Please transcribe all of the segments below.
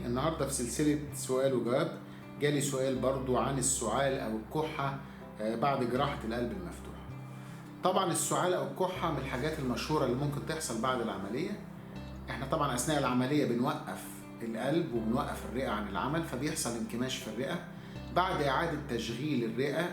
النهارده في سلسلة سؤال وجواب جالي سؤال برضو عن السعال أو الكحة بعد جراحة القلب المفتوح. طبعا السعال أو الكحة من الحاجات المشهورة اللي ممكن تحصل بعد العملية. احنا طبعا أثناء العملية بنوقف القلب وبنوقف الرئة عن العمل، فبيحصل انكماش في الرئة. بعد إعادة تشغيل الرئة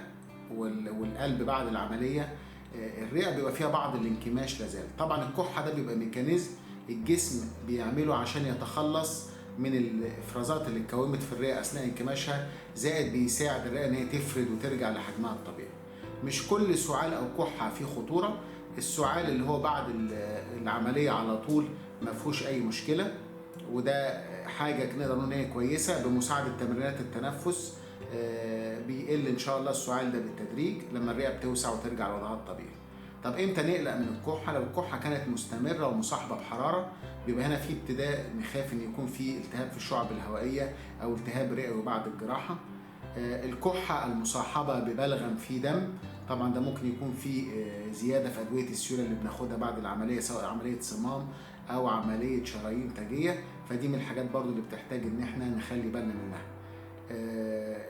والقلب بعد العملية الرئة بيبقى فيها بعض الانكماش لازال. طبعا الكحة ده بيبقى ميكانيزم الجسم بيعمله عشان يتخلص من الافرازات اللي اتكونت في الرئه اثناء انكماشها، زائد بيساعد الرئه ان هي تفرد وترجع لحجمها الطبيعي. مش كل سعال او كحه فيه خطوره. السعال اللي هو بعد العمليه على طول ما فيهوش اي مشكله، وده حاجه نقدر نقول ان هي كويسه. بمساعده تمرينات التنفس بيقل ان شاء الله السعال ده بالتدريج لما الرئه بتوسع وترجع لوضعها الطبيعي. طب امتى نقلق من الكحه؟ لو الكحه كانت مستمره ومصاحبه بحراره، بيبقى هنا في ابتداء نخاف ان يكون في التهاب في الشعب الهوائيه او التهاب رئوي بعد الجراحه. الكحه المصاحبه ببلغم في دم، طبعا ده ممكن يكون في زياده في ادويه السيوله اللي بناخدها بعد العمليه، سواء عمليه صمام او عمليه شرايين تاجيه، فدي من الحاجات برضو اللي بتحتاج ان احنا نخلي بالنا منها.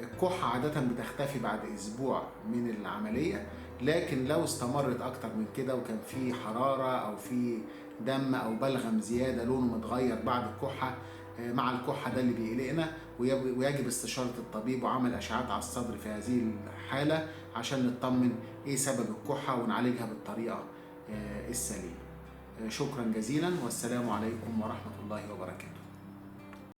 الكحة عادة بتختفي بعد أسبوع من العملية، لكن لو استمرت أكتر من كده وكان في حرارة أو في دم أو بلغم زيادة لونه متغير بعد الكحة، مع الكحة ده اللي بيقلقنا، ويجب استشارة الطبيب وعمل أشعات على الصدر في هذه الحالة عشان نطمن إيه سبب الكحة ونعالجها بالطريقة السليمة. شكرا جزيلا، والسلام عليكم ورحمة الله وبركاته.